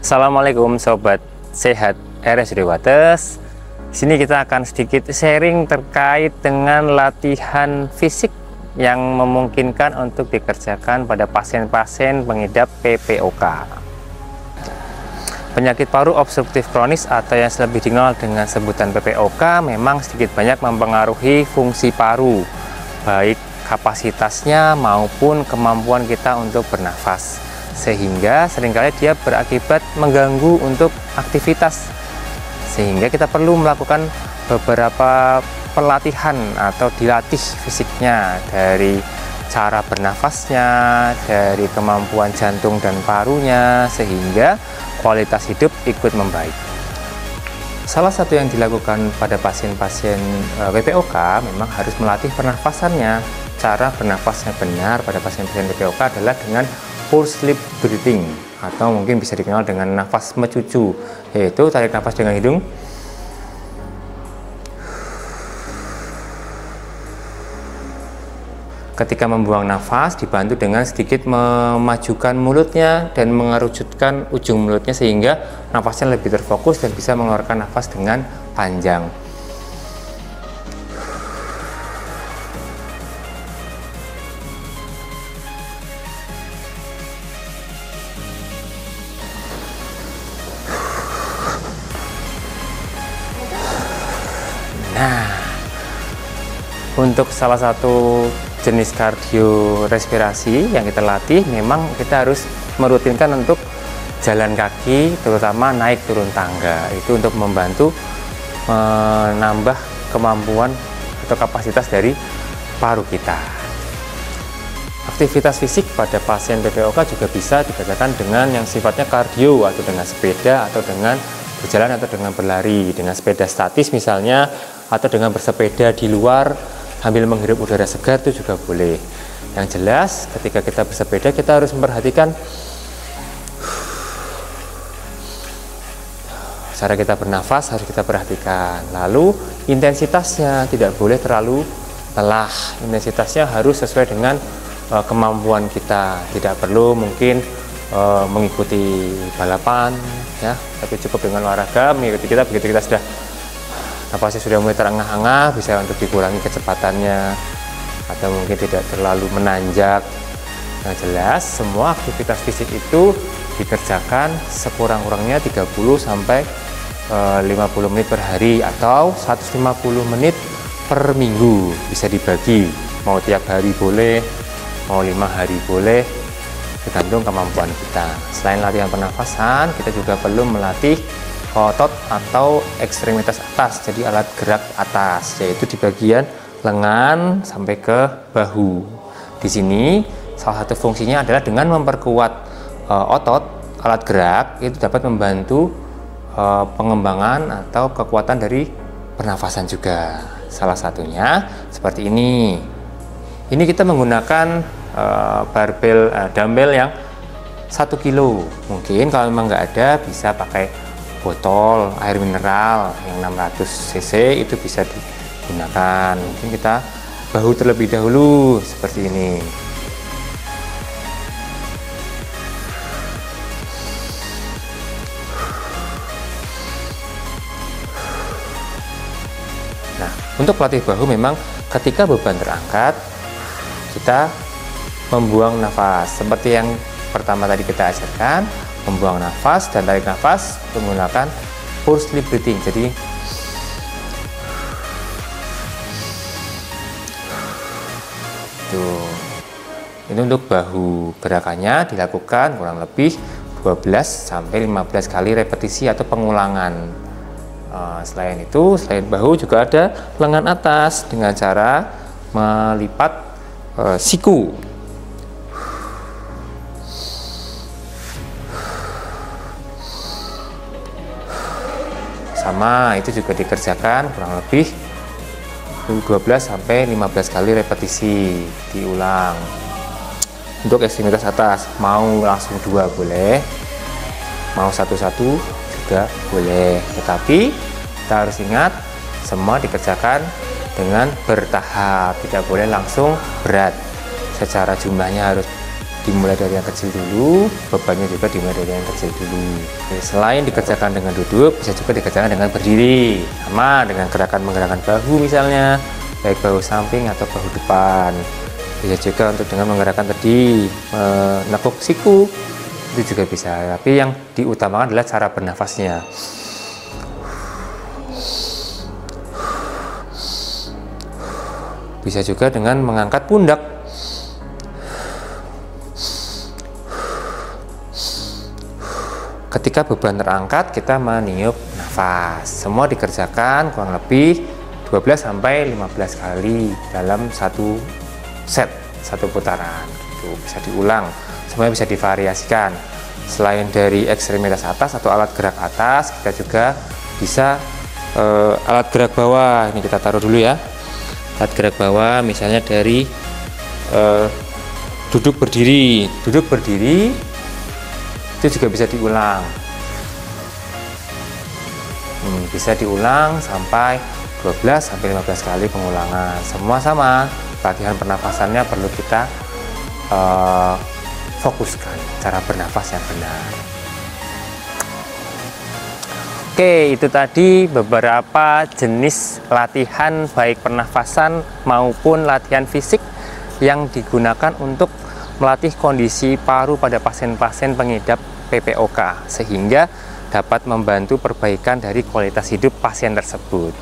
Assalamualaikum sobat sehat RSUD Wates. Di sini kita akan sedikit sharing terkait dengan latihan fisik yang memungkinkan untuk dikerjakan pada pasien-pasien pengidap PPOK. Penyakit paru obstruktif kronis atau yang lebih dikenal dengan sebutan PPOK memang sedikit banyak mempengaruhi fungsi paru, baik kapasitasnya maupun kemampuan kita untuk bernafas, sehingga seringkali dia berakibat mengganggu untuk aktivitas, sehingga kita perlu melakukan beberapa pelatihan atau dilatih fisiknya, dari cara bernafasnya, dari kemampuan jantung dan parunya, sehingga kualitas hidup ikut membaik. Salah satu yang dilakukan pada pasien-pasien PPOK memang harus melatih pernafasannya. Cara bernafas yang benar pada pasien-pasien PPOK adalah dengan forced sleep breathing, atau mungkin bisa dikenal dengan nafas mecucu, yaitu tarik nafas dengan hidung, ketika membuang nafas dibantu dengan sedikit memajukan mulutnya dan mengerucutkan ujung mulutnya sehingga nafasnya lebih terfokus dan bisa mengeluarkan nafas dengan panjang. Nah, untuk salah satu jenis kardio respirasi yang kita latih, memang kita harus merutinkan untuk jalan kaki, terutama naik turun tangga. Itu untuk membantu menambah kemampuan atau kapasitas dari paru kita. Aktivitas fisik pada pasien PPOK juga bisa dikerjakan dengan yang sifatnya kardio, atau dengan sepeda, atau dengan berjalan, atau dengan berlari, dengan sepeda statis misalnya, atau dengan bersepeda di luar sambil menghirup udara segar, itu juga boleh. Yang jelas ketika kita bersepeda kita harus memperhatikan cara kita bernafas, harus kita perhatikan. Lalu intensitasnya tidak boleh terlalu lelah, intensitasnya harus sesuai dengan kemampuan kita. Tidak perlu mungkin mengikuti balapan ya, tapi cukup dengan olahraga mengikuti kita. Begitu kita sudah nafasnya sudah mulai terengah-engah, bisa untuk dikurangi kecepatannya, atau mungkin tidak terlalu menanjak. Nah, jelas semua aktivitas fisik itu dikerjakan sekurang-kurangnya 30 sampai 50 menit per hari, atau 150 menit per minggu. Bisa dibagi, mau tiap hari boleh, mau 5 hari boleh, tergantung kemampuan kita. Selain latihan pernafasan, kita juga perlu melatih otot atau ekstremitas atas, jadi alat gerak atas, yaitu di bagian lengan sampai ke bahu. Di sini salah satu fungsinya adalah dengan memperkuat otot alat gerak, itu dapat membantu pengembangan atau kekuatan dari pernafasan juga. Salah satunya seperti ini. Ini kita menggunakan barbel dumbbell yang 1 kilo. Mungkin kalau memang nggak ada, bisa pakai botol air mineral yang 600 cc, itu bisa digunakan. Mungkin kita bahu terlebih dahulu seperti ini. Nah, untuk pelatih bahu memang ketika beban terangkat kita membuang nafas seperti yang pertama tadi kita ajarkan, membuang nafas dan tarik nafas menggunakan forced sleep breathing. Jadi tuh, ini untuk bahu. Gerakannya dilakukan kurang lebih 12 sampai 15 kali repetisi atau pengulangan. Selain itu, selain bahu juga ada lengan atas dengan cara melipat siku. Sama, itu juga dikerjakan kurang lebih 12 sampai 15 kali repetisi, diulang. Untuk ekstremitas atas, mau langsung 2 boleh, mau satu-satu juga boleh, tetapi kita harus ingat semua dikerjakan dengan bertahap, tidak boleh langsung berat. Secara jumlahnya harus dimulai dari yang kecil dulu, bebannya juga dimulai dari yang kecil dulu. Oke, selain dikerjakan dengan duduk, bisa juga dikerjakan dengan berdiri, sama dengan menggerakkan bahu misalnya, baik bahu samping atau bahu depan. Bisa juga untuk dengan menggerakkan tadi menekuk siku, itu juga bisa, tapi yang diutamakan adalah cara bernafasnya. Bisa juga dengan mengangkat pundak. Ketika beban terangkat, kita meniup nafas. Semua dikerjakan kurang lebih 12-15 kali dalam satu set, satu putaran. Itu bisa diulang, semuanya bisa divariasikan. Selain dari ekstremitas atas atau alat gerak atas, kita juga bisa alat gerak bawah. Ini kita taruh dulu ya. Alat gerak bawah misalnya dari duduk berdiri itu juga bisa diulang, bisa diulang sampai 12-15 kali pengulangan. Semua sama, latihan pernafasannya perlu kita fokuskan cara bernafas yang benar. Oke, itu tadi beberapa jenis latihan baik pernafasan maupun latihan fisik yang digunakan untuk melatih kondisi paru pada pasien-pasien pengidap PPOK sehingga dapat membantu perbaikan dari kualitas hidup pasien tersebut.